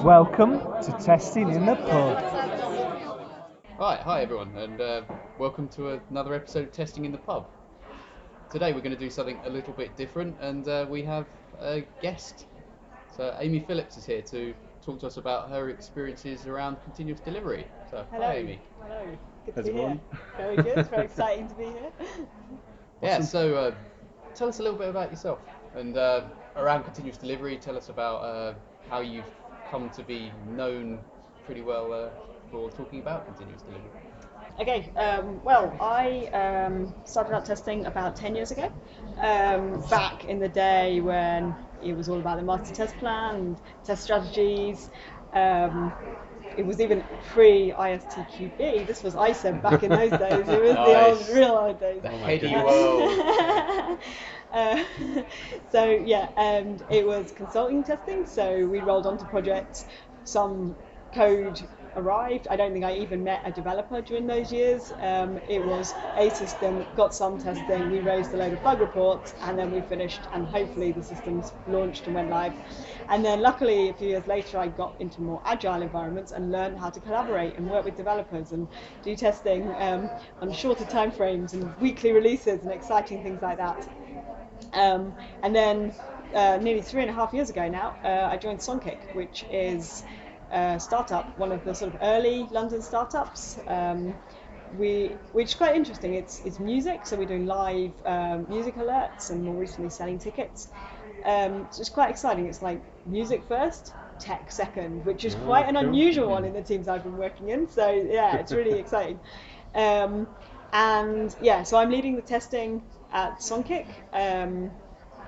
Welcome to Testing in the Pub. Right, hi everyone, and welcome to another episode of Testing in the Pub. Today we're going to do something a little bit different, and we have a guest. So Amy Phillips is here to talk to us about her experiences around continuous delivery. So, Hello. hi Amy. Hello. Good How's to it be here. going? Very good. Very exciting to be here. Yeah, Awesome. so tell us a little bit about yourself, and around continuous delivery, tell us about how you've come to be known pretty well for talking about continuous delivery. Okay. Well, I started out testing about 10 years ago. Back in the day when it was all about the master test plan, and test strategies. It was even pre-ISTQB. This was ISEB back in those days. It was the Nice. real old days. The heady world. Uh, so yeah, and it was consulting testing. So we rolled onto projects. Some code arrived. I don't think I even met a developer during those years. It was a system, got some testing, we raised a load of bug reports, and then we finished, and hopefully the systems launched and went live. And then luckily a few years later I got into more agile environments and learned how to collaborate and work with developers and do testing on shorter timeframes and weekly releases and exciting things like that. And then nearly 3.5 years ago now, I joined Songkick, which is a startup, one of the sort of early London startups. Which is quite interesting. It's music, so we're doing live music alerts and more recently selling tickets. So it's quite exciting. It's like music first, tech second, which is quite an unusual one in the teams I've been working in. So yeah, it's really exciting. And yeah, so I'm leading the testing at Songkick.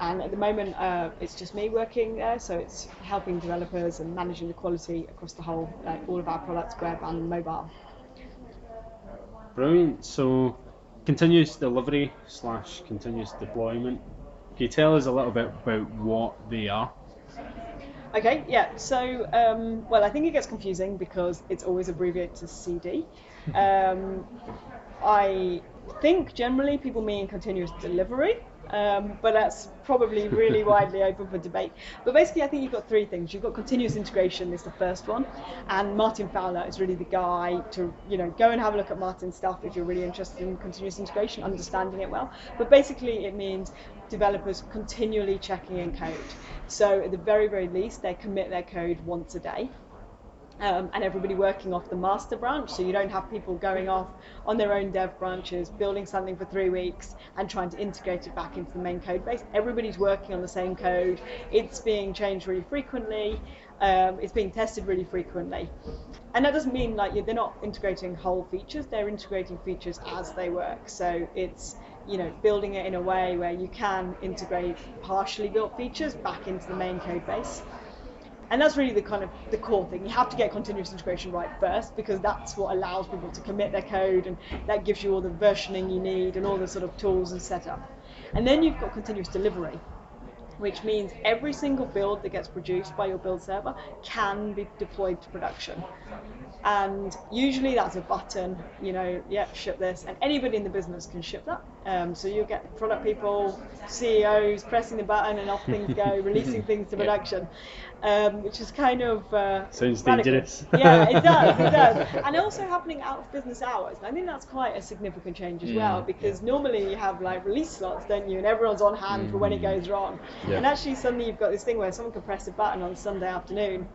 And at the moment, it's just me working there, so it's helping developers and managing the quality across the whole, like all of our products, web and mobile. Brilliant. So, continuous delivery / continuous deployment. Can you tell us a little bit about what they are? Okay, yeah. So, well, I think it gets confusing because it's always abbreviated to CD. I think generally people mean continuous delivery, but that's probably really widely open for debate. But basically, I think you've got three things. You've got continuous integration is the first one, and Martin Fowler is really the guy to go and have a look at Martin's stuff if you're really interested in continuous integration, understanding it well. But basically, it means developers continually checking in code. So at the very, very least, they commit their code once a day. And everybody working off the master branch, so you don't have people going off on their own dev branches, building something for 3 weeks and trying to integrate it back into the main code base. Everybody's working on the same code. It's being changed really frequently. It's being tested really frequently. And that doesn't mean like they're not integrating whole features, they're integrating features as they work. So it's building it in a way where you can integrate partially built features back into the main code base. And that's really the core thing. You have to get continuous integration right first, because that's what allows people to commit their code, and that gives you all the versioning you need and all the sort of tools and setup. And then you've got continuous delivery, which means every single build that gets produced by your build server can be deployed to production. And usually that's a button, ship this, and anybody in the business can ship that. So you'll get product people, CEOs pressing the button and off things go, releasing things to production, which is kind of Sounds radical. dangerous. Yeah, it does. And also happening out of business hours. And I think that's quite a significant change as well, because normally you have like release slots, don't you, and everyone's on hand for when it goes wrong. Yeah. And actually suddenly you've got this thing where someone can press a button on Sunday afternoon,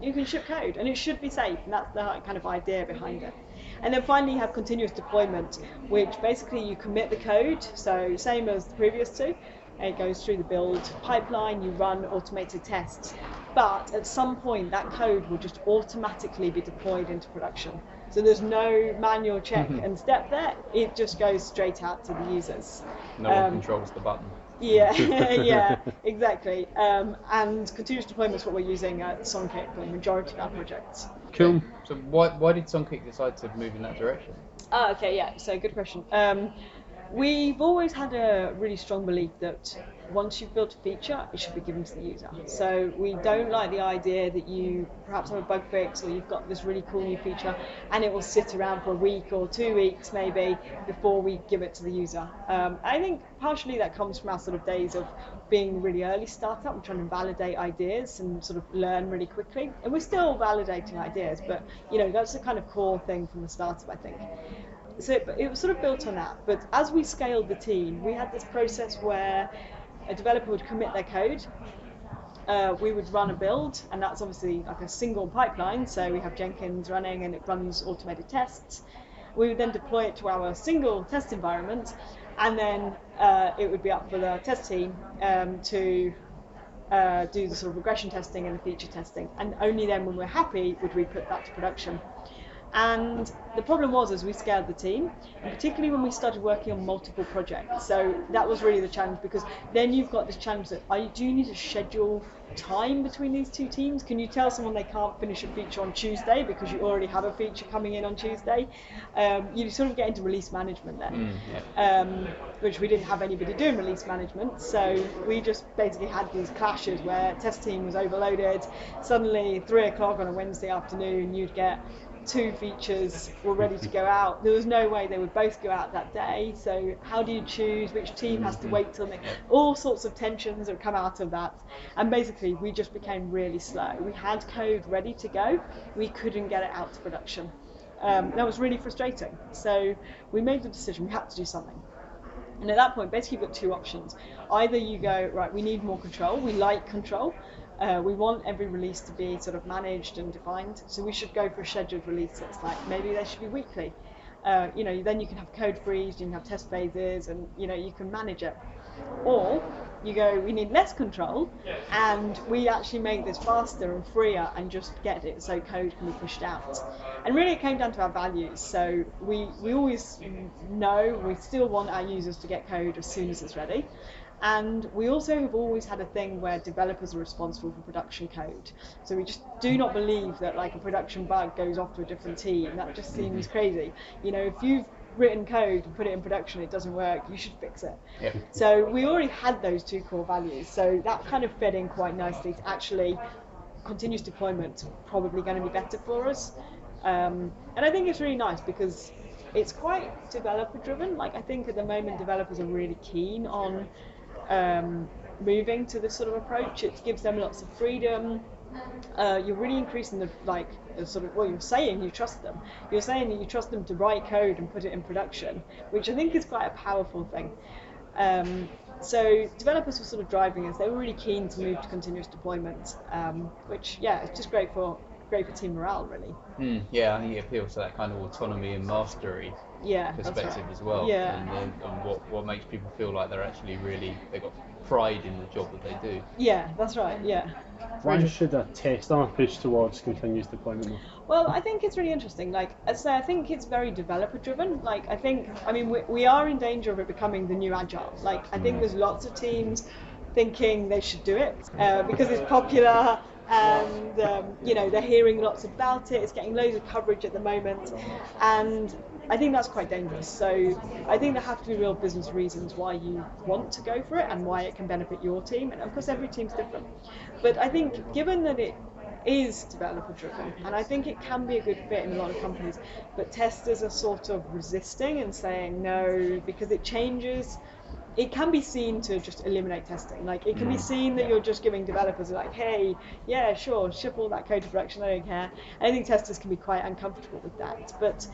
you can ship code, and it should be safe, and that's the kind of idea behind it. And then finally you have continuous deployment, which basically you commit the code, so same as the previous two. It goes through the build pipeline, you run automated tests, but at some point that code will just automatically be deployed into production. So there's no manual check and step there, it just goes straight out to the users. No one controls the button. Yeah, yeah, exactly. And continuous deployment is what we're using at Songkick for the majority of our projects. Cool. So why did Songkick decide to move in that direction? Okay, yeah, so good question. We've always had a really strong belief that once you've built a feature, it should be given to the user. So we don't like the idea that you perhaps have a bug fix or you've got this really cool new feature and it will sit around for a week or 2 weeks maybe before we give it to the user. I think partially that comes from our sort of days of being really early startup and trying to validate ideas and sort of learn really quickly. And we're still validating ideas, but that's the kind of core thing from the startup, I think. So it was sort of built on that. But as we scaled the team, we had this process where a developer would commit their code. We would run a build, and that's obviously like a single pipeline. So we have Jenkins running, and it runs automated tests. We would then deploy it to our single test environment, and then it would be up for the test team to do the sort of regression testing and the feature testing. And only then, when we're happy, would we put that to production. And the problem was, as we scaled the team, and particularly when we started working on multiple projects, so that was really the challenge, because then you've got this challenge that do you need to schedule time between these two teams? Can you tell someone they can't finish a feature on Tuesday because you already have a feature coming in on Tuesday? You sort of get into release management then, which we didn't have anybody doing release management, so we just basically had these clashes where test team was overloaded. Suddenly 3 o'clock on a Wednesday afternoon, you'd get 2 features were ready to go out. There was no way they would both go out that day. So how do you choose which team has to wait till all sorts of tensions that come out of that. And basically we just became really slow. We had code ready to go, we couldn't get it out to production. That was really frustrating. So we made the decision we had to do something. And at that point, basically you've got 2 options. Either you go, right, we need more control, we like control, we want every release to be sort of managed and defined, so we should go for scheduled releases, like maybe they should be weekly. Then you can have code freeze, you can have test phases, and you can manage it. Or you go, we need less control, and we actually make this faster and freer and just get it so code can be pushed out. And really it came down to our values. So we always know we still want our users to get code as soon as it's ready. And we also have always had a thing where developers are responsible for production code. So we just do not believe that like a production bug goes off to a different team. That just seems crazy. If you've written code and put it in production, it doesn't work, you should fix it. Yep. So we already had those 2 core values. So that kind of fed in quite nicely to actually continuous deployment probably going to be better for us. And I think it's really nice because it's quite developer driven. Like I think at the moment developers are really keen on moving to this sort of approach. It gives them lots of freedom. You're really increasing the sort of, well, you're saying you trust them. You're saying that you trust them to write code and put it in production, which I think is quite a powerful thing. So developers were sort of driving us. They were really keen to move to continuous deployment, which it's just great for team morale, really. Yeah, I think it appeals to that kind of autonomy and mastery perspective as well. Yeah. And what makes people feel like they've got pride in the job that they do. Yeah, that's right. Yeah. Why should a tester push towards continuous deployment? Well, I think it's really interesting. Like I say, I think it's very developer driven. Like we are in danger of it becoming the new agile. Like I think there's lots of teams thinking they should do it because it's popular. And they're hearing lots about it. It's getting loads of coverage at the moment, and I think that's quite dangerous. So I think there have to be real business reasons why you want to go for it and why it can benefit your team. And of course, every team's different. But I think given that it is developer driven, and I think it can be a good fit in a lot of companies, but testers are sort of resisting and saying no because it changes. It can be seen to just eliminate testing. Like it can be seen that you're just giving developers like, hey, yeah, sure, ship all that code to production, I don't care. And I think testers can be quite uncomfortable with that. But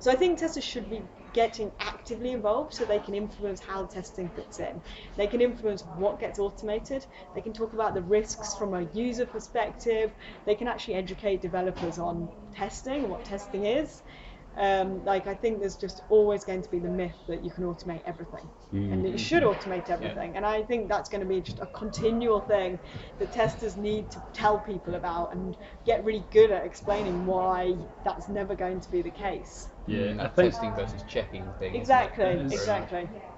so I think testers should be getting actively involved so they can influence how testing fits in. They can influence what gets automated. They can talk about the risks from a user perspective. They can actually educate developers on testing and what testing is. I think there's just always going to be the myth that you can automate everything, and that you should automate everything. And I think that's going to be just a continual thing that testers need to tell people about and get really good at explaining why that's never going to be the case. Yeah, I think testing versus checking thing. Exactly.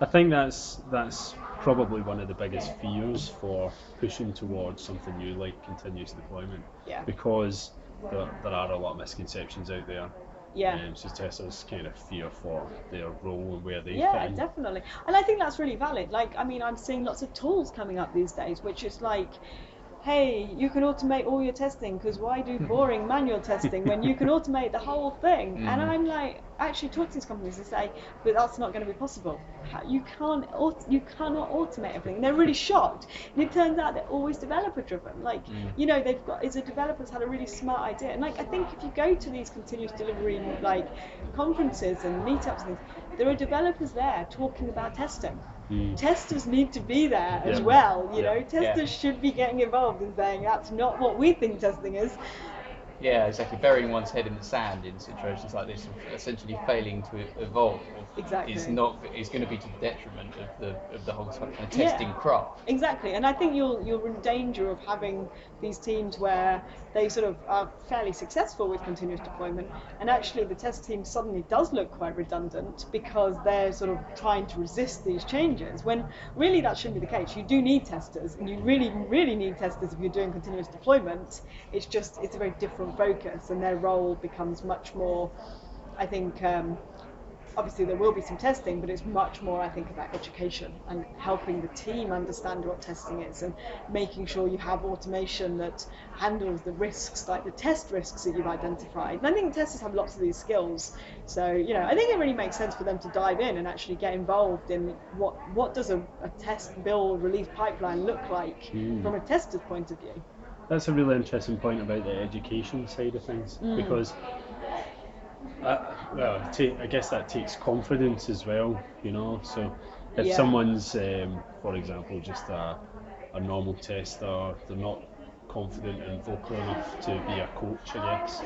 I think that's probably one of the biggest fears for pushing towards something new like continuous deployment. Yeah. Because there are a lot of misconceptions out there. Yeah. So testers kind of fear for their role and where they Yeah, fit in. definitely. And I think that's really valid. Like, I mean, I'm seeing lots of tools coming up these days, which is like, hey, you can automate all your testing because why do boring manual testing when you can automate the whole thing? And I'm like, actually talk to these companies and say, but that's not going to be possible. You cannot automate everything. They're really shocked, and it turns out they're always developer driven. Like, you know, they've got is a developer's had a really smart idea, and like I think if you go to these continuous delivery like conferences and meetups and things, there are developers there talking about testing. Testers need to be there as well, you know. Testers should be getting involved and saying that's not what we think testing is. Yeah, exactly. Burying one's head in the sand in situations like this, essentially failing to evolve, Exactly. is going to be to the detriment of the whole kind of testing craft. Exactly, and I think you're in danger of having these teams where they sort of are fairly successful with continuous deployment, and actually the test team suddenly does look quite redundant because they're sort of trying to resist these changes. When really that shouldn't be the case. You do need testers, and you really need testers if you're doing continuous deployment. It's just it's a very different focus, and their role becomes much more, I think. Obviously there will be some testing, but it's much more, I think, about education and helping the team understand what testing is and making sure you have automation that handles the risks, like the test risks that you've identified. And I think testers have lots of these skills. So, you know, I think it really makes sense for them to dive in and actually get involved in what does a test build release pipeline look like from a tester's point of view. That's a really interesting point about the education side of things, because I guess that takes confidence as well, you know. So if someone's, for example, just a normal tester, they're not confident and vocal enough to be a coach, I guess,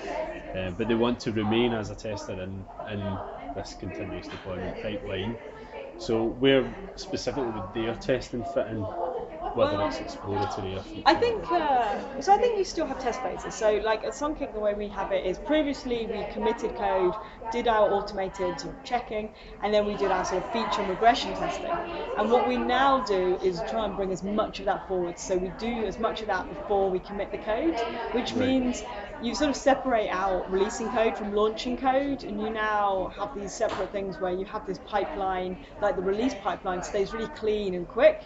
but they want to remain as a tester in this continuous deployment pipeline. So where specifically would their testing fit in? Whether it's exploratory or feature. I think so. I think we still have test phases. So, like at Sunkick, the way we have it is previously we committed code, did our automated sort of checking, and then we did our sort of feature and regression testing. And what we now do is try and bring as much of that forward. So we do as much of that before we commit the code, which means you sort of separate out releasing code from launching code, and you now have these separate things where you have this pipeline, like the release pipeline stays really clean and quick.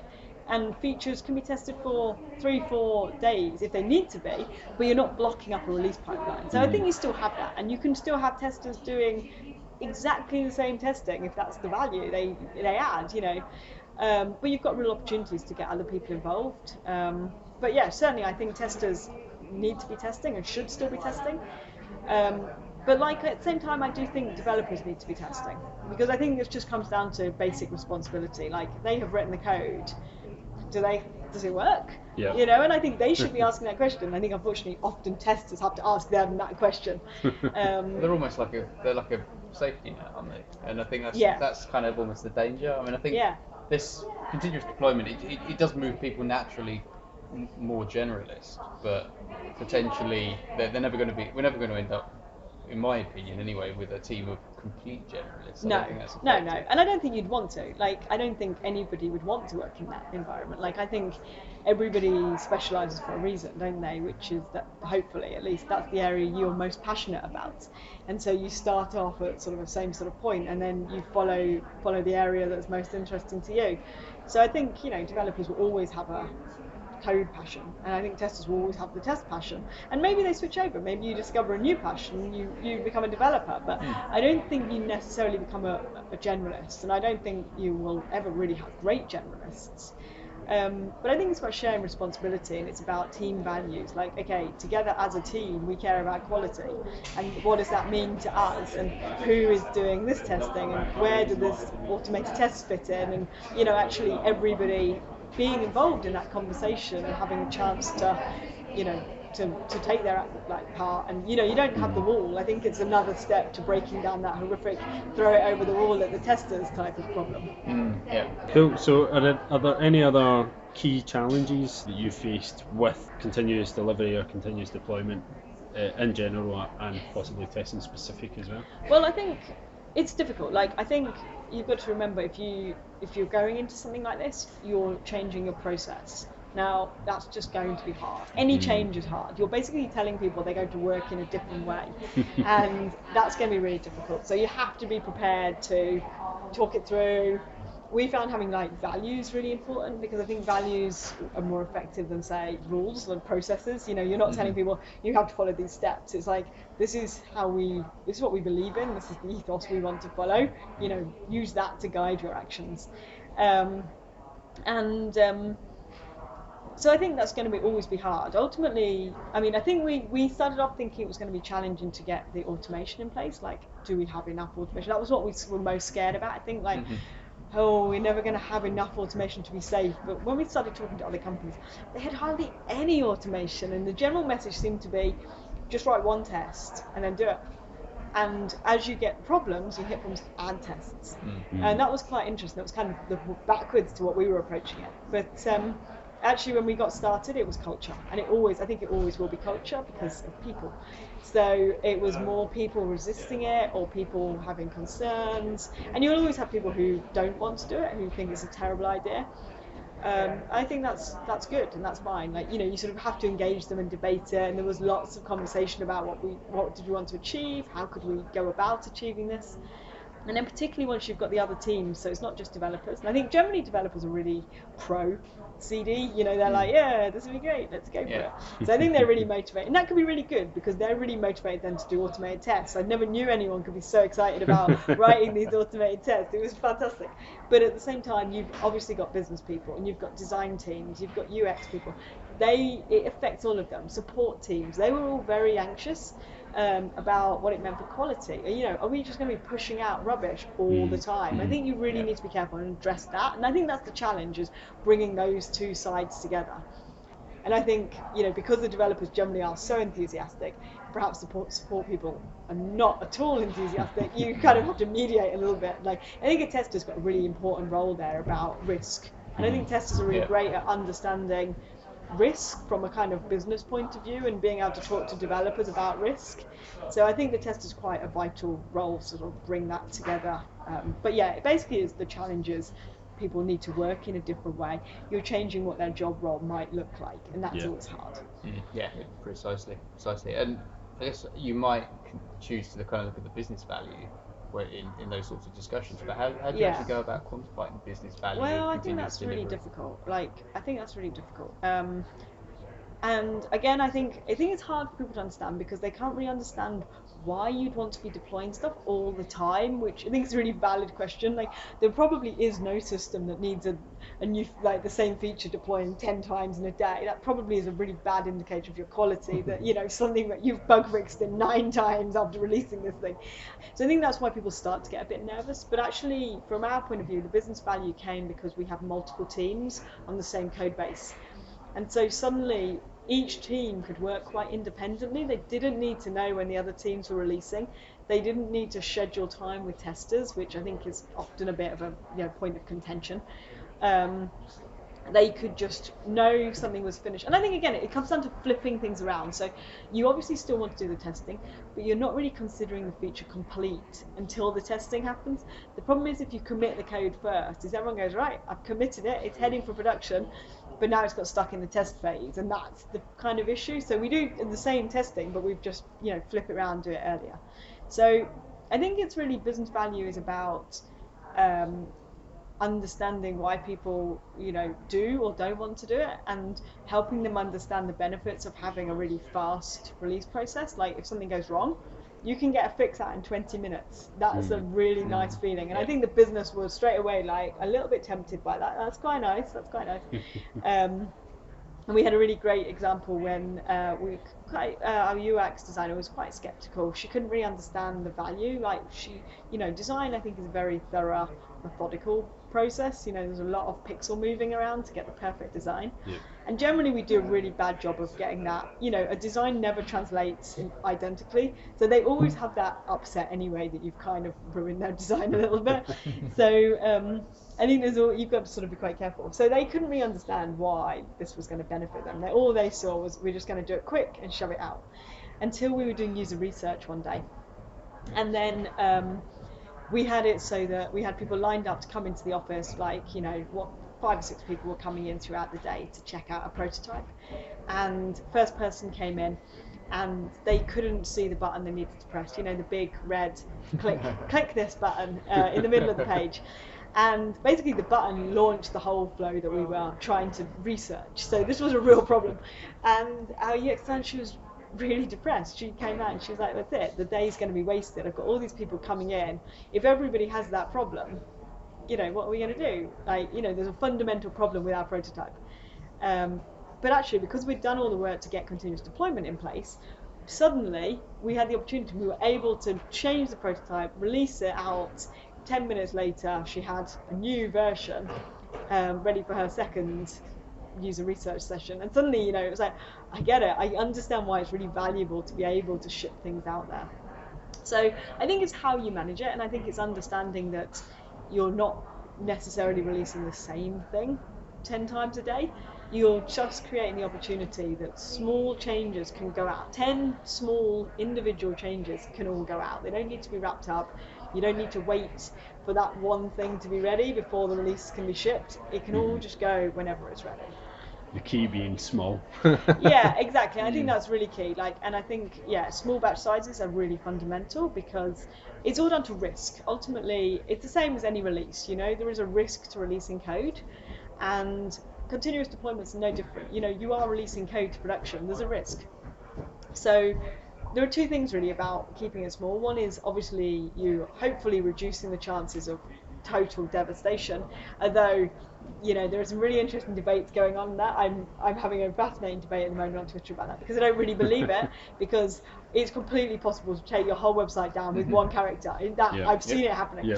And features can be tested for 3-4 days if they need to be, but you're not blocking up a release pipeline. So I think you still have that, and you can still have testers doing exactly the same testing if that's the value they add, you know. But you've got real opportunities to get other people involved. But yeah, certainly I think testers need to be testing and should still be testing. But like at the same time, I do think developers need to be testing, because I think this just comes down to basic responsibility. Like they have written the code. Does it work? Yeah. You know, and I think they should be asking that question. I think unfortunately often testers have to ask them that question. They're almost like a safety net, aren't they? And I think that's kind of almost the danger. I mean, I think this continuous deployment it does move people naturally more generalist, but potentially we're never going to end up, in my opinion anyway, with a team of complete generalists. I don't think that's effective. And I don't think you'd want to. Like, I don't think anybody would want to work in that environment. Like, I think everybody specialises for a reason, don't they? Which is that, hopefully, at least, that's the area you're most passionate about. And so you start off at sort of the same sort of point, and then you follow the area that's most interesting to you. So I think, you know, developers will always have a code passion, and I think testers will always have the test passion, and maybe they switch over, maybe you discover a new passion, you become a developer, but I don't think you necessarily become a generalist, and I don't think you will ever really have great generalists. But I think it's about sharing responsibility, and it's about team values. Like, okay, together as a team, we care about quality, and what does that mean to us, and who is doing this testing, and where do this automated tests fit in, and, you know, actually everybody being involved in that conversation and having a chance to, you know, to take their part. And, you know, you don't have the wall. I think it's another step to breaking down that horrific throw it over the wall at the testers type of problem. Cool. So are there any other key challenges that you faced with continuous delivery or continuous deployment in general, and possibly testing specific as well? Well, I think it's difficult. Like, I think you've got to remember, if you're going into something like this, you're changing your process. Now, that's just going to be hard. Any change is hard. You're basically telling people they're going to work in a different way, and that's going to be really difficult. So you have to be prepared to talk it through. We found having like values really important, because I think values are more effective than, say, rules and processes. You know, you're not telling people you have to follow these steps. It's like, this is what we believe in. This is the ethos we want to follow. You know, use that to guide your actions. So I think that's going to always be hard. Ultimately, I mean, I think we started off thinking it was going to be challenging to get the automation in place. Like, do we have enough automation? That was what we were most scared about. I think, like, oh, we're never going to have enough automation to be safe. But when we started talking to other companies, they had hardly any automation. And the general message seemed to be, just write one test and then do it. And as you get problems, you hit problems, add tests. And that was quite interesting. That was kind of the backwards to what we were approaching it. But actually, when we got started, it was culture. And I think it always will be culture because of people. So it was more people resisting it, or people having concerns. And you'll always have people who don't want to do it, who think it's a terrible idea. I think that's good, and that's fine. Like, you know, you sort of have to engage them and debate it, and there was lots of conversation about what did we want to achieve, how could we go about achieving this, and then particularly once you've got the other teams, so it's not just developers. And I think generally developers are really pro CD, you know, they're like, yeah, this will be great, let's go for it. So I think they're really motivated, and that can be really good because they're really motivated then to do automated tests. I never knew anyone could be so excited about writing these automated tests. It was fantastic. But at the same time, you've obviously got business people, and you've got design teams, you've got UX people. It affects all of them. Support teams, they were all very anxious about what it meant for quality. You know, are we just going to be pushing out rubbish all the time? I think you really need to be careful and address that. And I think that's the challenge, is bringing those two sides together. And I think, you know, because the developers generally are so enthusiastic, perhaps support people are not at all enthusiastic. You kind of have to mediate a little bit. Like, I think a tester's got a really important role there about risk. And I think testers are really great at understanding risk from a kind of business point of view and being able to talk to developers about risk. So I think the test is quite a vital role to sort of bring that together. But yeah, it basically is the challenges. People need to work in a different way. You're changing what their job role might look like, and that's always hard. Yeah, precisely. And I guess you might choose to kind of look at the business value in those sorts of discussions, but how do you actually go about quantifying the business value? Well, I think that's really difficult. And again, I think it's hard for people to understand because they can't really understand why you'd want to be deploying stuff all the time, which I think is a really valid question. Like, there probably is no system that needs a new, like, the same feature deploying 10 times in a day. That probably is a really bad indicator of your quality, that, you know, something that you've bug fixed in 9 times after releasing this thing. So I think that's why people start to get a bit nervous. But actually, from our point of view, the business value came because we have multiple teams on the same code base. And so suddenly each team could work quite independently. They didn't need to know when the other teams were releasing. They didn't need to schedule time with testers, which I think is often a bit of a point of contention. They could just know something was finished. And I think, again, it comes down to flipping things around. So you obviously still want to do the testing, but you're not really considering the feature complete until the testing happens. The problem is, if you commit the code first, is everyone goes, right, I've committed it, it's heading for production, but now it's got stuck in the test phase, and that's the kind of issue. So we do the same testing, but we've just, flip it around, do it earlier. So I think it's really, business value is about understanding why people do or don't want to do it, and helping them understand the benefits of having a really fast release process. Like, if something goes wrong, you can get a fix out in 20 minutes. That's a really nice feeling, and I think the business was straight away like a little bit tempted by that. That's quite nice. And we had a really great example when our UX designer was quite skeptical. She couldn't really understand the value. Like, design, I think, is a very thorough, methodical process. There's a lot of pixel moving around to get the perfect design. And generally we do a really bad job of getting that. A design never translates identically. So they always have that upset anyway, that you've kind of ruined their design a little bit. So I think you've got to sort of be quite careful. So they couldn't really understand why this was going to benefit them. All they saw was, we're just going to do it quick and shove it out. Until we were doing user research one day. And then we had it so that we had people lined up to come into the office, like, what 5 or 6 people were coming in throughout the day to check out a prototype, and first person came in and they couldn't see the button they needed to press, the big red click this button in the middle of the page. And basically the button launched the whole flow that we were trying to research. So this was a real problem. And our UX designer, she was really depressed. She came out and she was like, that's it, the day's going to be wasted. I've got all these people coming in. If everybody has that problem, what are we going to do? There's a fundamental problem with our prototype. But actually, because we'd done all the work to get continuous deployment in place, suddenly we had the opportunity. We were able to change the prototype, release it out. 10 minutes later, she had a new version ready for her second user research session. And suddenly, it was like, I get it. I understand why it's really valuable to be able to ship things out there. So I think it's how you manage it, and I think it's understanding that you're not necessarily releasing the same thing 10 times a day. You're just creating the opportunity that small changes can go out. 10 small individual changes can all go out. They don't need to be wrapped up. You don't need to wait for that one thing to be ready before the release can be shipped. It can all just go whenever it's ready. The key being small. Yeah, exactly. I think that's really key. And I think, small batch sizes are really fundamental because it's all down to risk. Ultimately, it's the same as any release. There is a risk to releasing code, and continuous deployments are no different. You are releasing code to production. There's a risk. So there are 2 things really about keeping it small. One is obviously you hopefully reducing the chances of total devastation, although there are some really interesting debates going on that. I'm having a fascinating debate at the moment on Twitter about that because I don't really believe it, because it's completely possible to take your whole website down with one character. I've seen it happening.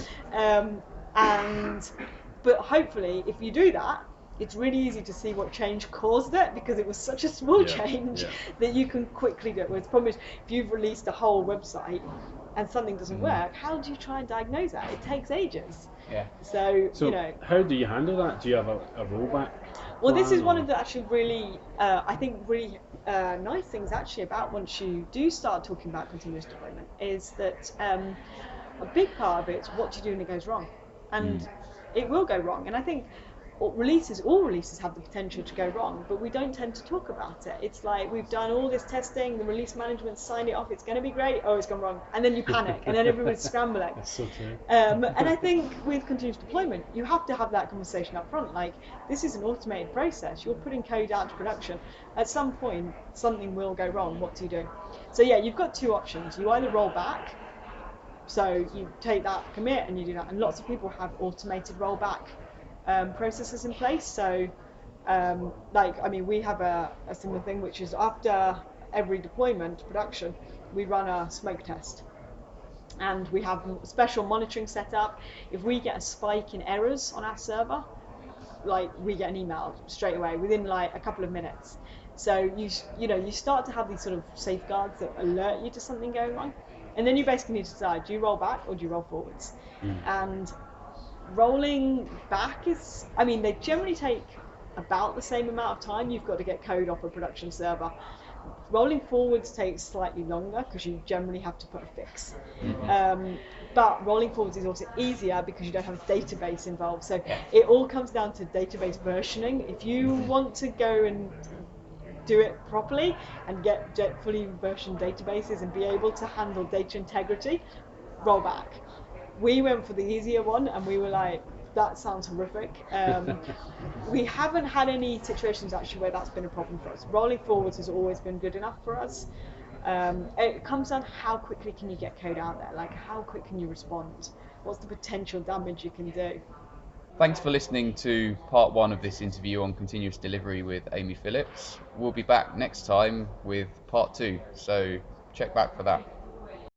But hopefully if you do that, it's really easy to see what change caused it, because it was such a small change that you can quickly do it. Whereas the problem is, if you've released a whole website and something doesn't work, how do you try and diagnose that? It takes ages. So how do you handle that? Do you have a rollback? Well, this is one of the actually really, I think really nice things actually about once you do start talking about continuous deployment, is that a big part of it is what do you do when it goes wrong, and it will go wrong. And I think all releases have the potential to go wrong, but we don't tend to talk about it. It's like we've done all this testing, the release management signed it off, it's going to be great, it's gone wrong, and then you panic, and then everyone's scrambling. That's so true. And I think with continuous deployment, you have to have that conversation up front. This is an automated process. You're putting code out to production. At some point, something will go wrong. What do you do? So you've got 2 options. You either roll back, so you take that commit and you do that, and lots of people have automated rollback processes in place. So we have a similar thing, which is after every deployment to production, we run a smoke test, and we have special monitoring set up. If we get a spike in errors on our server, we get an email straight away within a couple of minutes. So you start to have these sort of safeguards that alert you to something going wrong, and then you basically need to decide, do you roll back or do you roll forwards? And rolling back they generally take about the same amount of time. You've got to get code off a production server. Rolling forwards takes slightly longer because you generally have to put a fix. But rolling forwards is also easier because you don't have a database involved. So it all comes down to database versioning. If you want to go and do it properly and get fully versioned databases and be able to handle data integrity, roll back. We went for the easier one, and we were like, that sounds horrific. We haven't had any situations actually where that's been a problem for us. Rolling forwards has always been good enough for us. It comes down to how quickly can you get code out there, how quick can you respond, what's the potential damage you can do. Thanks for listening to part 1 of this interview on continuous delivery with Amy Phillips. We'll be back next time with part 2, so check back for that.